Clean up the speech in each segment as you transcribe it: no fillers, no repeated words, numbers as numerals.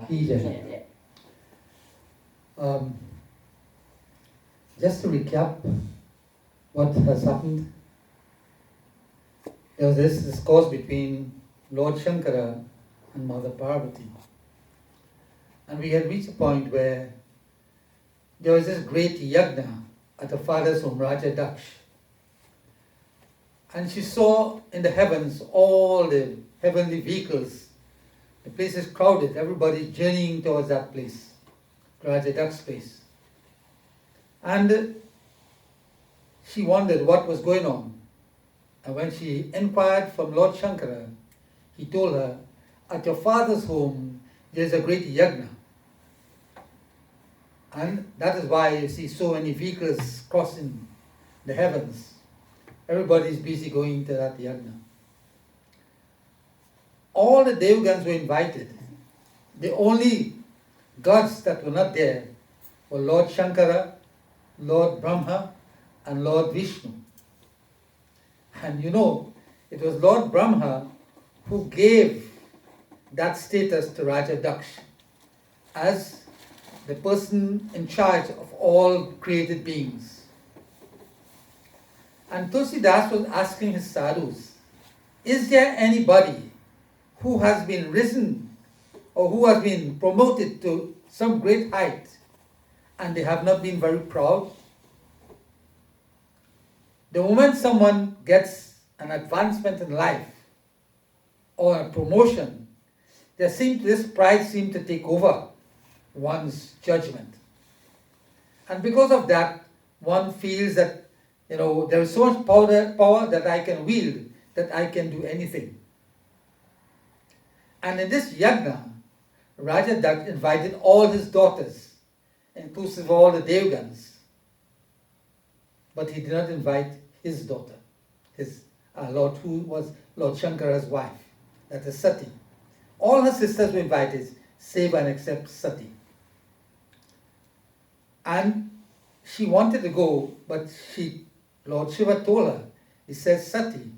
He um, just to recap what has happened, there was this discourse between Lord Shankara and Mother Parvati. And we had reached a point where there was this great yajna at the father's home, Raja Daksh. And she saw in the heavens all the heavenly vehicles. The place is crowded, everybody journeying towards that place, Raja Daksh's place. And she wondered what was going on. And when she inquired from Lord Shankara, he told her, at your father's home, there's a great yajna. And that is why you see so many vehicles crossing the heavens. Everybody is busy going to that yajna. All the Devgans were invited. The only gods that were not there were Lord Shankara, Lord Brahma, and Lord Vishnu. And you know, it was Lord Brahma who gave that status to Raja Daksh as the person in charge of all created beings. And Tulsidas was asking his sadhus, is there anybody who has been risen or who has been promoted to some great height and they have not been very proud? The moment someone gets an advancement in life or a promotion, this pride seems to take over one's judgment. And because of that, one feels that, there is so much power that I can wield, that I can do anything. And in this yajna, Raja Daksh invited all his daughters, inclusive of all the Devgans. But he did not invite his daughter, his Lord, who was Lord Shankara's wife, that is Sati. All her sisters were invited, save and except Sati. And she wanted to go, but Lord Shiva told her, he says, Sati,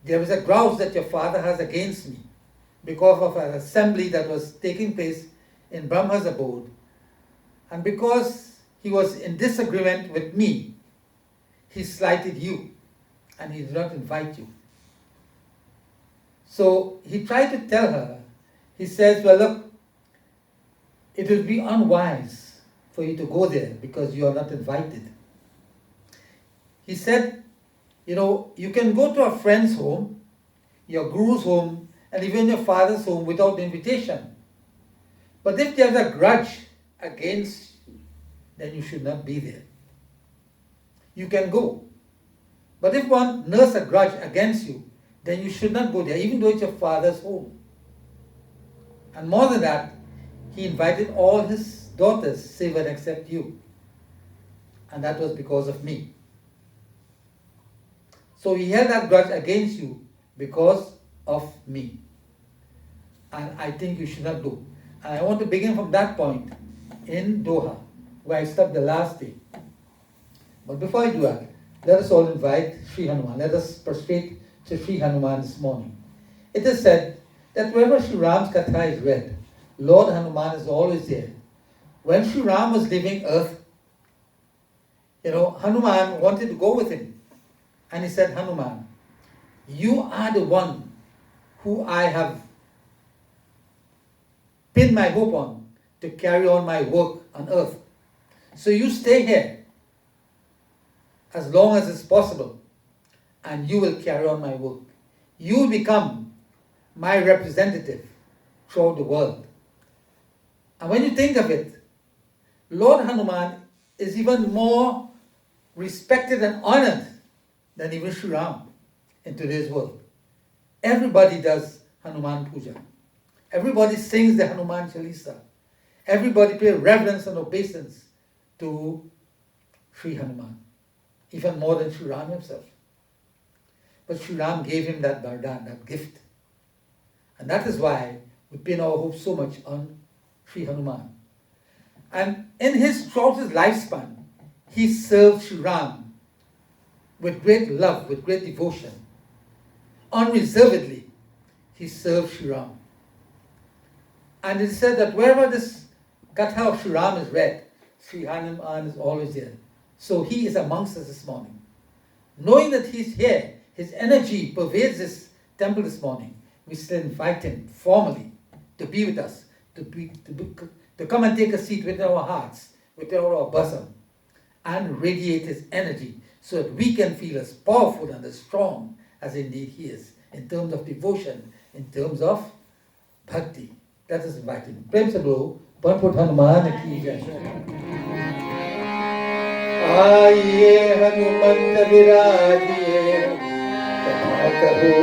there is a grouse that your father has against me because of an assembly that was taking place in Brahma's abode. And because he was in disagreement with me, he slighted you and he did not invite you. So he tried to tell her, he says, well, look, it would be unwise for you to go there because you are not invited. He said, you can go to a friend's home, your guru's home, and even your father's home without invitation. But if there's a grudge against you, then you should not be there. You can go. But if one nurses a grudge against you, then you should not go there, even though it's your father's home. And more than that, he invited all his daughters, save and except you. And that was because of me. So he held that grudge against you because of me. And I think you should not go. And I want to begin from that point in Doha, where I stopped the last day. But before I do that, let us all invite Sri Hanuman. Let us prostrate to Sri Hanuman this morning. It is said that wherever Sri Ram's Katha is read, Lord Hanuman is always there. When Sri Ram was leaving earth, Hanuman wanted to go with him. And he said, Hanuman, you are the one who I have pinned my hope on to carry on my work on earth. So you stay here as long as it's possible, and you will carry on my work. You will become my representative throughout the world. And when you think of it, Lord Hanuman is even more respected and honored than even Sri Ram in today's world. Everybody does Hanuman Puja. Everybody sings the Hanuman Chalisa. Everybody pays reverence and obeisance to Sri Hanuman, even more than Sri Ram himself. But Sri Ram gave him that vardhan, that gift. And that is why we pin our hope so much on Sri Hanuman. And throughout his lifespan, he served Sri Ram with great love, with great devotion. Unreservedly, he served Sri Ram. And it is said that wherever this Katha of Sri Ram is read, Sri Hanuman is always there. So he is amongst us this morning. Knowing that he's here, his energy pervades this temple this morning, we still invite him formally to be with us, to come and take a seat within our hearts, within our bosom, and radiate his energy so that we can feel as powerful and as strong as indeed he is, in terms of devotion, in terms of bhakti. Let us invite him. Prem se bolo, Panput Hanuman ki jai. आइए हनुमंत विराजिए कथा कहूँ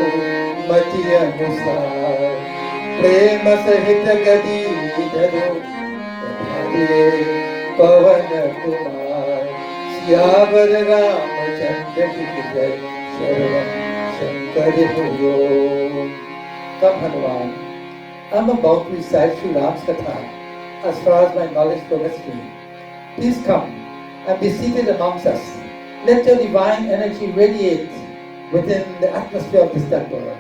मति अनुसार प्रेम सहित गदी धरो पधारिए पवन कुमार सियावर रामचंद्र की जय शरण Shankar Hariom. Come Hanuman, I am about to recite Sri Ram's Katha as far as my knowledge permits me. Please come and be seated amongst us. Let your divine energy radiate within the atmosphere of this temple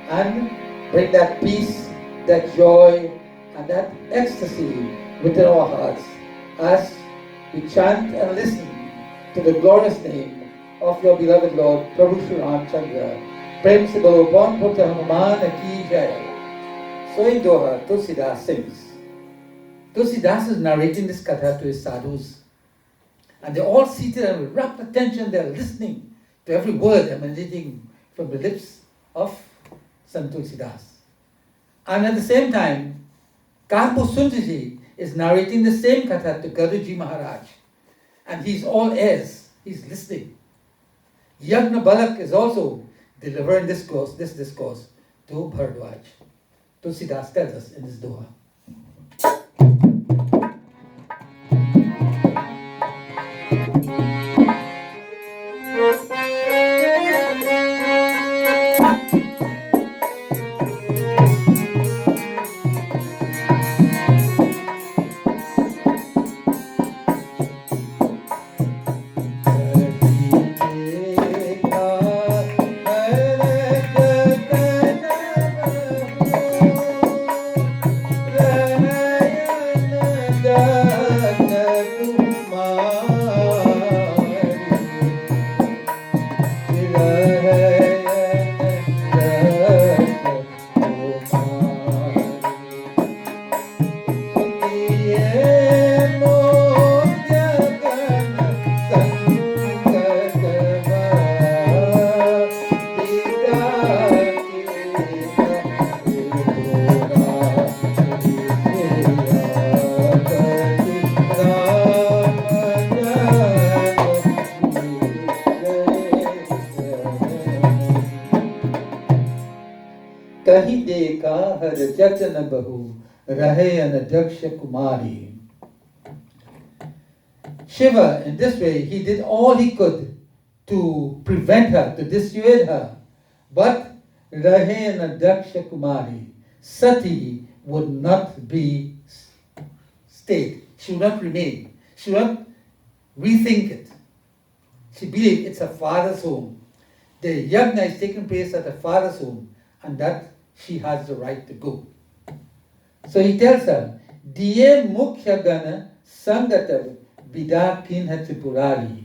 and bring that peace, that joy, and that ecstasy within our hearts as we chant and listen to the glorious name of your beloved Lord, Prabhu Shri Ramchandra. Prem se bolo Panput Hanuman ki jai. So in Doha, Tulsidas sings. Tulsidas is narrating this katha to his sadhus. And they're all seated and with rapt attention, they're listening to every word emanating from the lips of Sant Tulsidas. And at the same time, Karpo Sundaji is narrating the same katha to Garuji Maharaj. And he's all ears, he's listening. Yajna Balak is also delivering this discourse to Bharadwaj. Tulsidas tells us in this doha. कही देखा हर जतन बहु रहे अनध्यक्ष कुमारी. Shiva, in this way, he did all he could to prevent her, to dissuade her. But Rahe Nadaksha Kumari, Sati would not be stayed. She would not remain. She would not rethink it. She believed it's her father's home. The yajna is taking place at her father's home, and that she has the right to go. So he tells her, Diye Mukhya Gana Sangatab Bida Kinha Tripurari.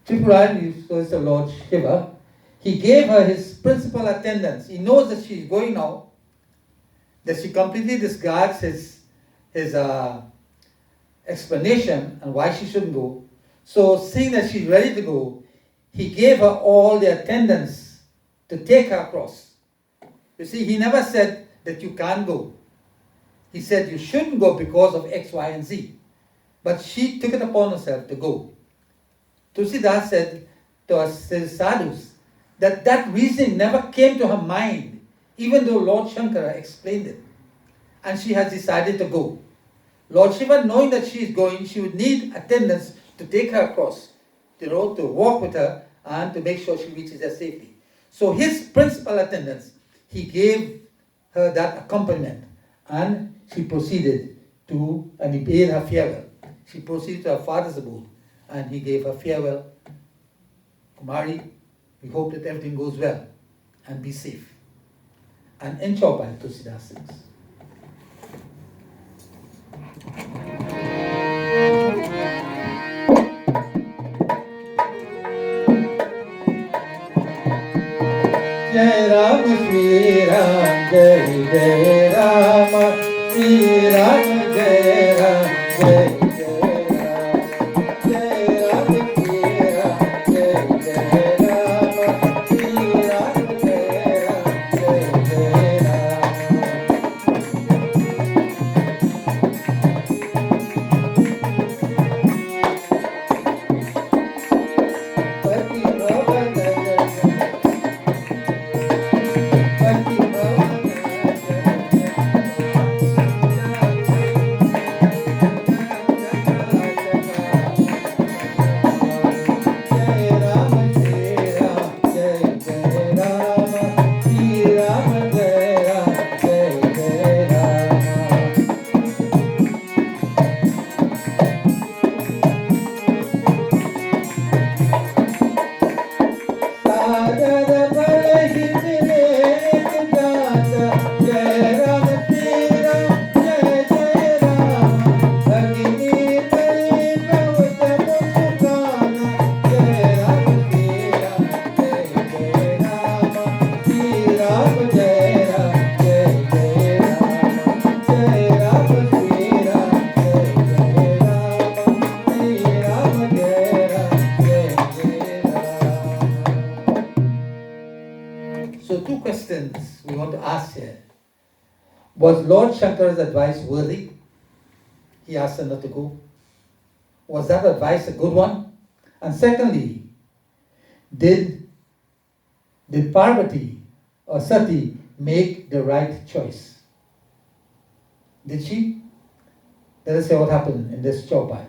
Tripurari was the Lord Shiva. He gave her his principal attendants. He knows that she's going now, that she completely discards his explanation and why she shouldn't go. So seeing that she's ready to go, he gave her all the attendants to take her across. You see, he never said that you can't go. He said you shouldn't go because of X, Y, and Z. But she took it upon herself to go. Tulsidas said to us, his sadhus, that reason never came to her mind, even though Lord Shankara explained it. And she has decided to go. Lord Shiva, knowing that she is going, she would need attendants to take her across, to walk with her and to make sure she reaches there safely. So his principal attendants, he gave her that accompaniment, and she proceeded to, and he paid her farewell. She proceeded to her father's abode, and he gave her farewell. Kumari, we hope that everything goes well, and be safe. And in Chaupai, Tulsidas sings. Jai Jai Rama, Shri Ram Jai Ram, Jai Jai Rama, Jai Ram Shri Ram, Jai Jai Rama, Shri Ram Jai Ram, Jai Jai Rama. Pati Bhavan Pati Jai Ram Jai Ram Jai Jai Rama Shri Ram Jai Ram Jai Jai Rama. Sagar Balahi Vivek Gata Jai Ram Shri Ram Jai Jai Rama Bhagini Pai Bhavata Musukana Jai Ram Shri Ram Jai Jai Rama Shri Ram Jai Ram Jai Jai Rama Jai Ram Shri Ram Jai Jai Rama Shri Ram Jai Ram Jai Jai Rama. So two questions we want to ask here. Was Lord Shankara's advice worthy? He asked her not to go. Was that advice a good one? And secondly, did Parvati or Sati make the right choice? Did she? Let us see what happened in this chaupai.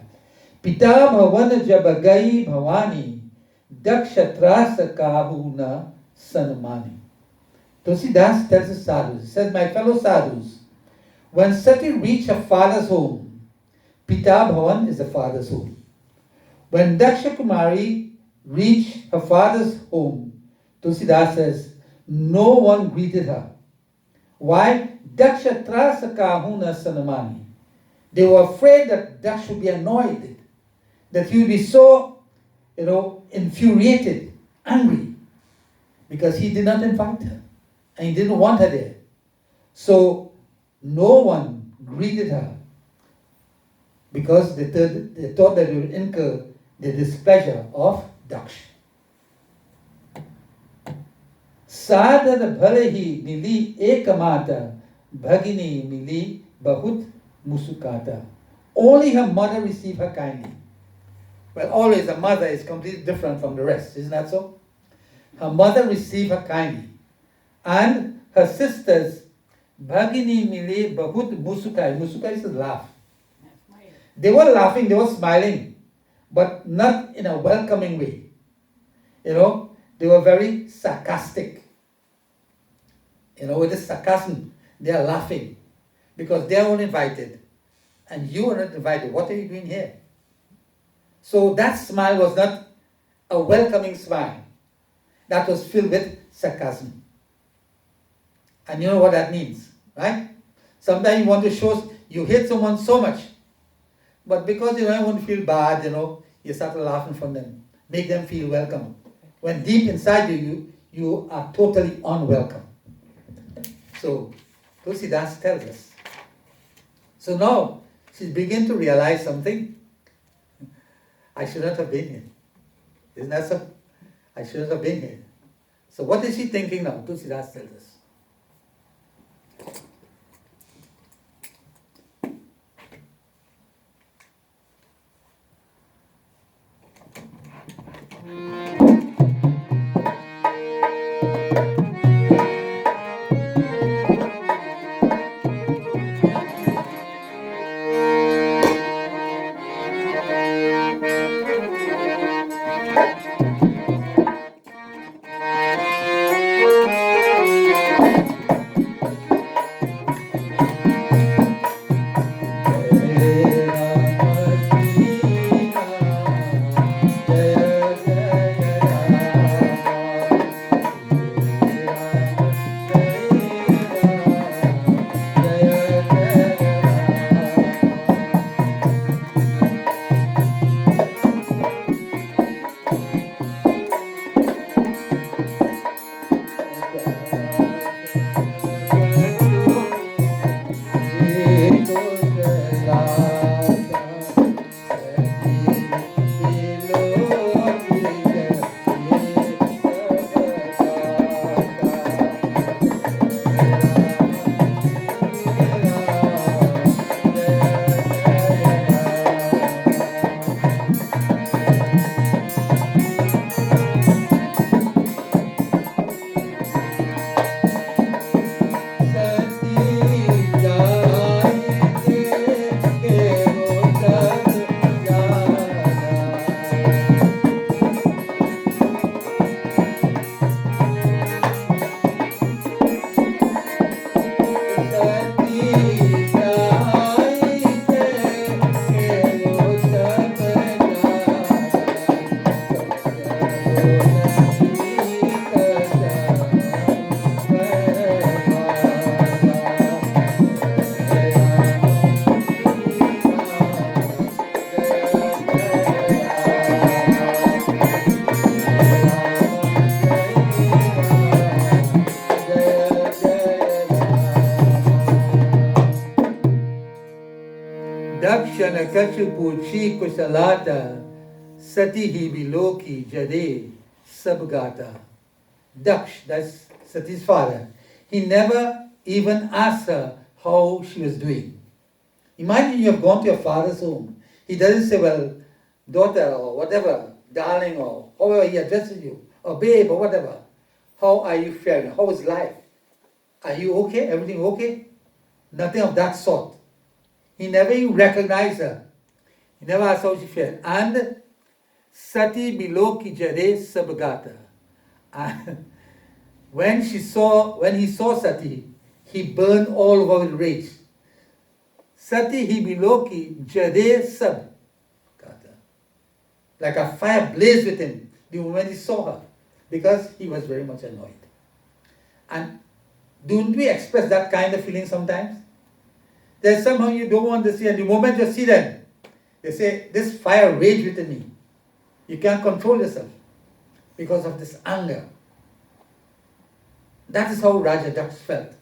Pita bhavan jabagai bhavani daksha trasa kahuna sanmani. Tulsidas tells the sadhus, he says, my fellow sadhus, when Sati reached her father's home, Pita Bhavan is the father's home. When Daksha Kumari reached her father's home, Tulsidas says, no one greeted her. Why? Daksha Trasa Kahuna Sanamani. They were afraid that Daksha would be annoyed, that he would be so, infuriated, angry, because he did not invite her. And he didn't want her there. So no one greeted her because they thought that they would incur the displeasure of Daksh. Sadhana bhalehi mili ekamata bhagini mili bahut musukata. Only her mother received her kindly. Well, always a mother is completely different from the rest, isn't that so? Her mother received her kindly. And her sisters, Bhagini Mile Bahut Musukai. Musukai is a laugh. They were laughing, they were smiling, but not in a welcoming way. They were very sarcastic. With this sarcasm, they are laughing because they are uninvited. And you are not invited. What are you doing here? So that smile was not a welcoming smile. That was filled with sarcasm. And you know what that means, right? Sometimes you want to show you hate someone so much, but because you don't want to feel bad, you start laughing from them, make them feel welcome. When deep inside you are totally unwelcome. So, Tulsidas tells us. So now she's beginning to realize something. I should not have been here. Isn't that so? I shouldn't have been here. So what is she thinking now? Tulsidas tells us. Chanakachupuchi Kusalata Sati hi Biloki Jade Sabgata. Daksh, that's Sati's father, he never even asked her how she was doing. Imagine you have gone to your father's home. He doesn't say, well, daughter or whatever, darling or however he addresses you, or babe or whatever. How are you faring? How is life? Are you okay? Everything okay? Nothing of that sort. He never even recognized her. He never asked how she felt. And Sati Biloki Jade Sabgata. And when he saw Sati, he burned all over with rage. Sati hi Biloki Jade Sab. Like a fire blazed with him the moment he saw her, because he was very much annoyed. And don't we express that kind of feeling sometimes? There's somehow you don't want to see, and the moment you see them, they say, this fire raged within me. You can't control yourself because of this anger. That is how Raja Daksh felt.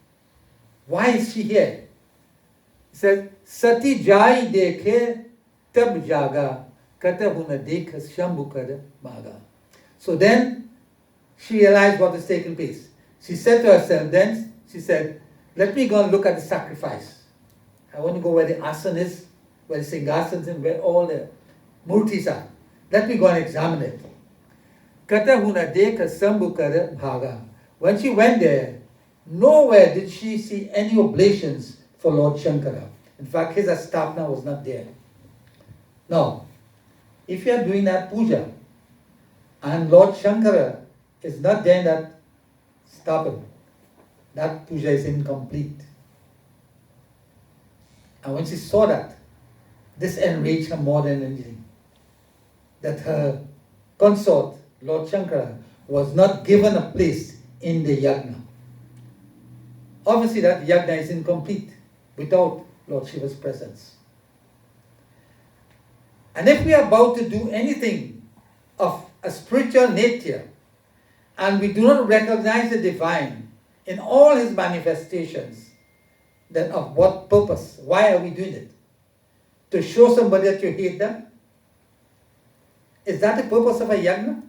Why is she here? He says, Sati jai dekhe tab jaga katahuna dekha shambhukar maga. So then she realized what was taking place. She said to herself then, she said, let me go and look at the sacrifice. I want to go where the asana is, where the singhasanas and where all the murtis are. Let me go and examine it. Katahuna dekha shambhukar bhaga. When she went there, nowhere did she see any oblations for Lord Shankara. In fact, his astapna was not there. Now, if you are doing that puja, and Lord Shankara is not there in that stapana, that puja is incomplete. And when she saw that, this enraged her more than anything. That her consort, Lord Shankara, was not given a place in the yajna. Obviously that yajna is incomplete without Lord Shiva's presence. And if we are about to do anything of a spiritual nature, and we do not recognize the divine in all his manifestations, then of what purpose? Why are we doing it? To show somebody that you hate them? Is that the purpose of a yajna?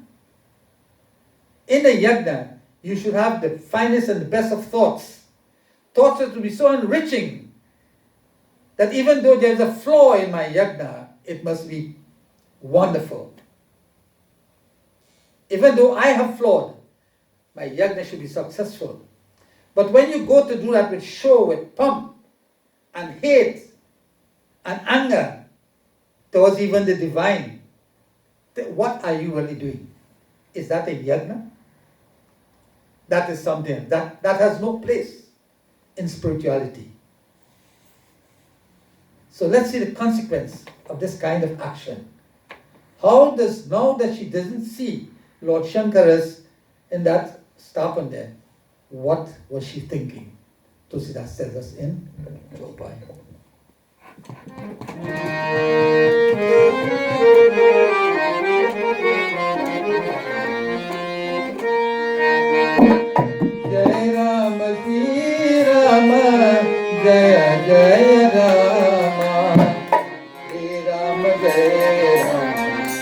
In a yajna, you should have the finest and the best of thoughts. Thoughts that will be so enriching that even though there is a flaw in my yajna, it must be wonderful. Even though I have flawed, my yajna should be successful. But when you go to do that with show, with pomp, and hate, and anger towards even the divine, then what are you really doing? Is that a yajna? That is something that has no place in spirituality. So let's see the consequence of this kind of action. How does, now that she doesn't see Lord Shankara's in that stapana there, what was she thinking? Tulsidas tells us in Chopai. Jai Rama, Shri Rama, Jaya Jaya Rama, Shri Rama, Jaya Rama, Jaya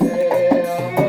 Jaya Rama.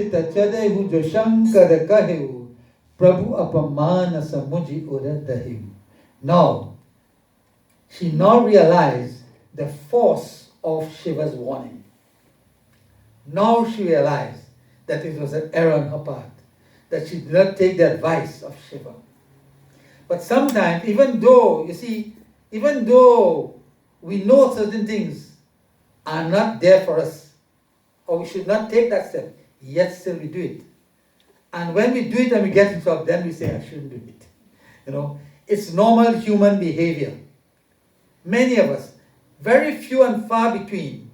चित चदेहु जो शंकर कहेहु प्रभु अपमान समुझि उर दहेहु. Now, she now realized the force of Shiva's warning. Now she realized that it was an error on her part, that she did not take the advice of Shiva. But sometimes, even though we know certain things are not there for us, or we should not take that step, yet still we do it. And when we do it and we get into trouble, then we say, I shouldn't do it. It's normal human behavior. Many of us, very few and far between,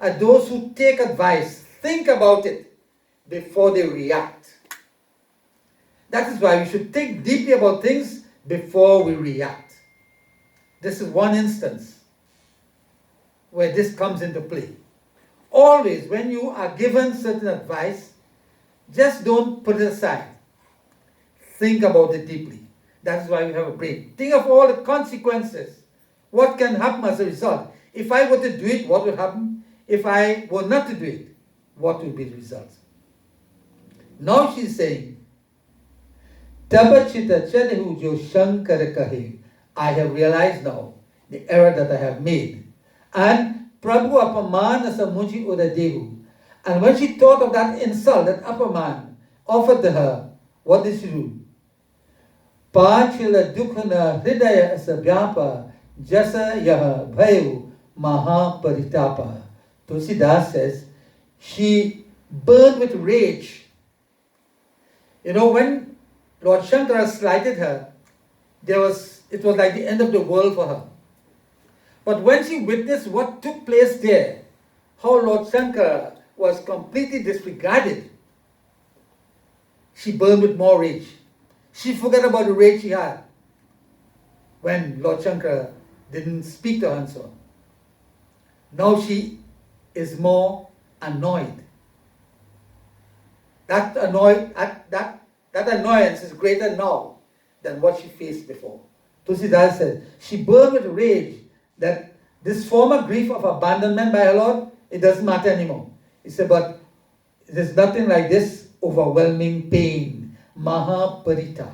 are those who take advice, think about it before they react. That is why we should think deeply about things before we react. This is one instance where this comes into play. Always, when you are given certain advice, just don't put it aside. Think about it deeply. That is why we have a brain. Think of all the consequences. What can happen as a result? If I were to do it, what will happen? If I were not to do it, what will be the result? Now she's saying, Tabachita chadehu jo shankar kahe. I have realized now the error that I have made. And Prabhu apamana samuji udadehu. And when she thought of that insult that Apaman offered to her, what did she do? Pachila dukhana hridaya asabhyapa jasa yaha bhayu mahaparitapa. Tulsidas says, she burned with rage. When Lord Shankara slighted her, it was like the end of the world for her. But when she witnessed what took place there, how Lord Shankara was completely disregarded, she burned with more rage. She forgot about the rage she had when Lord Shankara didn't speak to her and so on. Now she is more annoyed. That annoyance is greater now than what she faced before. Tulsidas says, she burned with rage that this former grief of abandonment by her Lord, it doesn't matter anymore. He said, but there's nothing like this overwhelming pain. Mahaparita.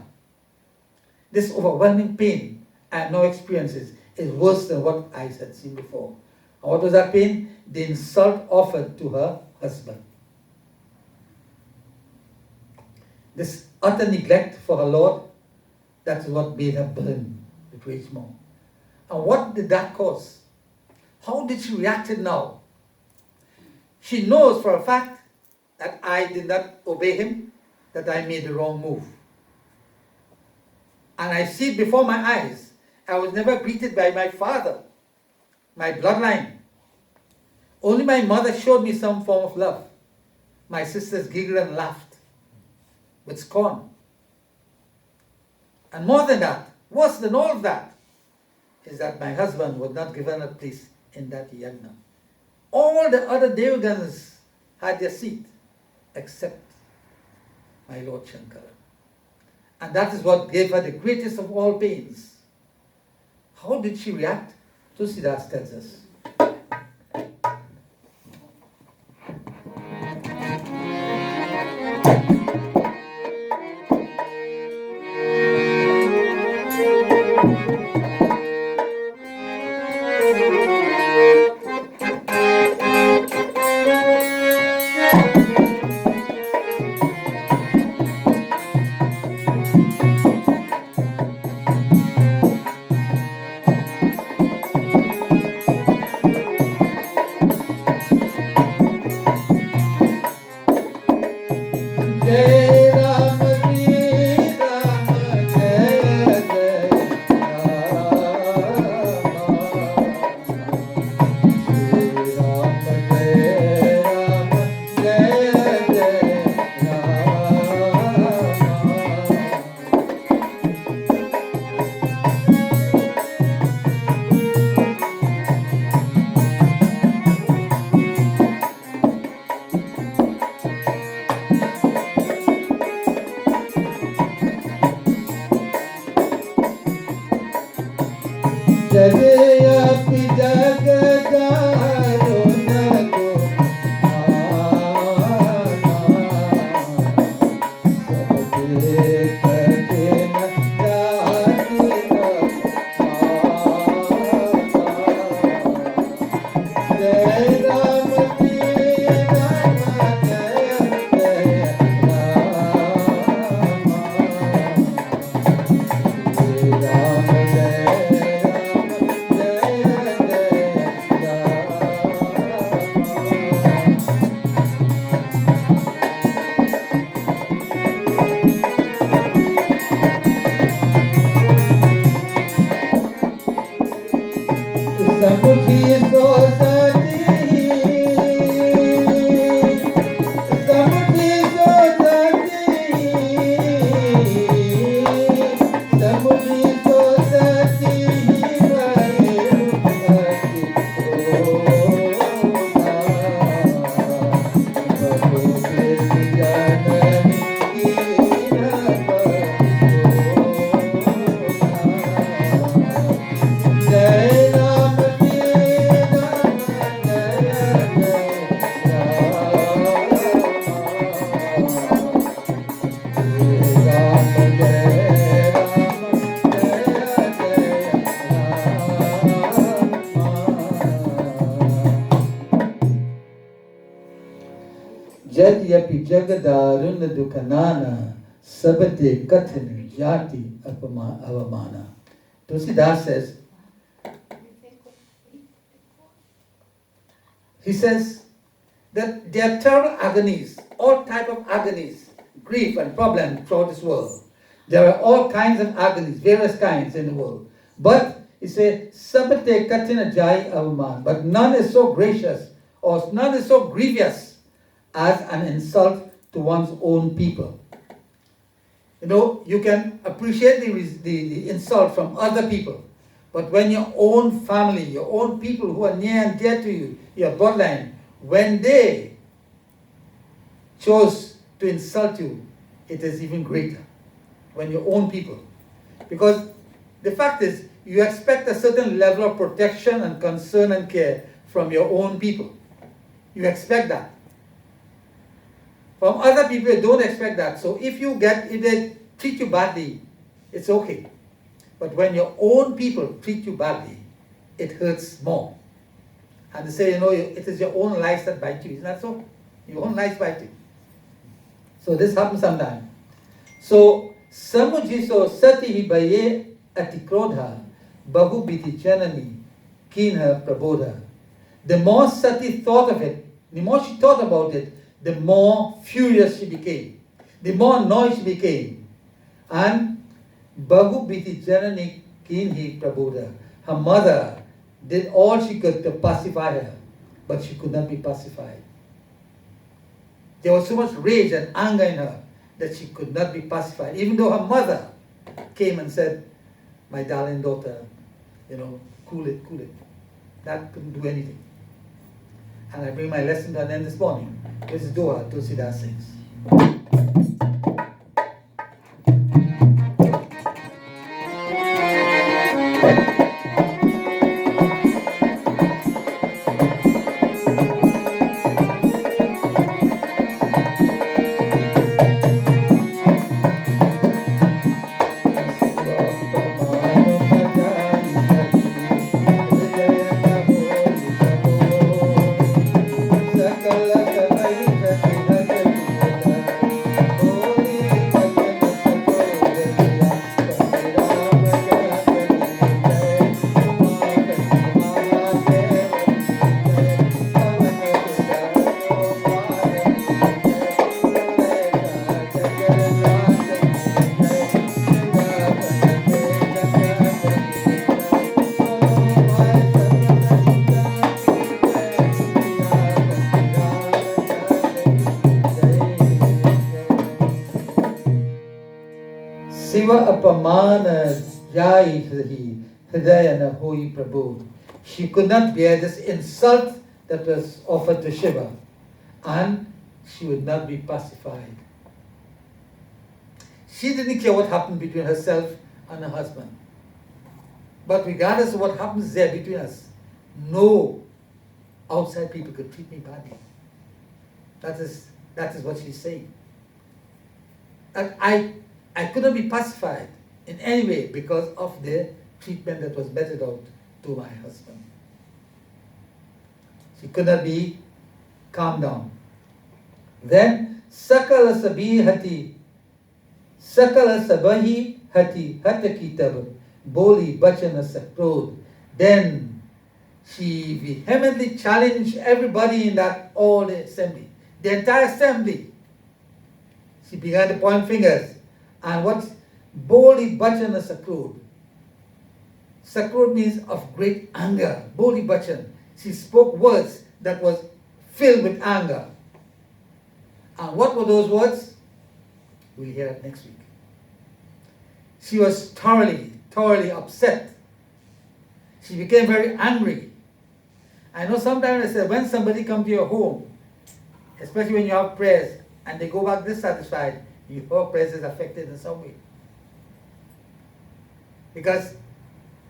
This overwhelming pain I have now experienced is worse than what I had seen before. And what was that pain? The insult offered to her husband. This utter neglect for her Lord, that is what made her burn with rage more. And what did that cause? How did she react now? She knows for a fact that I did not obey him, that I made the wrong move. And I see it before my eyes. I was never greeted by my father, my bloodline. Only my mother showed me some form of love. My sisters giggled and laughed with scorn. And more than that, worse than all of that, is that my husband was not given a place in that yajna. All the other devaganas had their seat, except my Lord Shankara. And that is what gave her the greatest of all pains. How did she react? Tulsidas tells us. Jai Jad yapi jagadaruna dukanana sabate kathan jati avamana. Tulsidas says, he says that there are terrible agonies, all type of agonies, grief and problems throughout this world. There are all kinds of agonies, various kinds in the world. But he says, sabate katina jai avaman, but none is so gracious or none is so grievous as an insult to one's own people. You know, you can appreciate the insult from other people, but when your own family, your own people who are near and dear to you, your bloodline, when they chose to insult you, it is even greater. When your own people. Because the fact is, you expect a certain level of protection and concern and care from your own people. You expect that. From other people, you don't expect that. So if they treat you badly, it's okay. But when your own people treat you badly, it hurts more. And they say, you know, it is your own lives that bite you. Isn't that so? Your own lives bite you. So this happens sometimes. So, samujiso sati baye atikrodha bahu biti janani kinha prabodha. The more Sati thought of it, the more she thought about it, the more furious she became, the more annoyed she became. And bahu biti janani kinhi prabodha. Her mother did all she could to pacify her, but she could not be pacified. There was so much rage and anger in her that she could not be pacified, even though her mother came and said, my darling daughter, you know, cool it. That couldn't do anything. And I bring my lesson to an end this morning. This is Doha, Tulsidas sings. Shiva apamana jai hridaya na hui prabhu. She could not bear this insult that was offered to Shiva, and she would not be pacified. She didn't care what happened between herself and her husband. But regardless of what happens there between us, no outside people could treat me badly. That is what she's saying. And I couldn't be pacified in any way because of the treatment that was meted out to my husband. She could not be calmed down. Then sakala sabahi hati hataki tab boli bachana sakrod. Then she vehemently challenged everybody in that all the assembly, the entire assembly. She began to point fingers. And what's Boli Bachana Sakrod? Sakrod means of great anger. Boli Bachan. She spoke words that was filled with anger. And what were those words? We'll hear it next week. She was thoroughly upset. She became very angry. I know sometimes I say when somebody comes to your home, especially when you have prayers, and they go back dissatisfied, your prayers is affected in some way. Because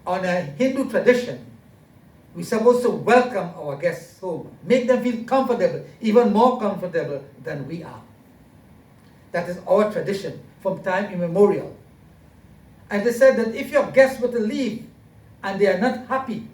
on a Hindu tradition, we're supposed to welcome our guests home, make them feel comfortable, even more comfortable than we are. That is our tradition from time immemorial. And they said that if your guests were to leave and they are not happy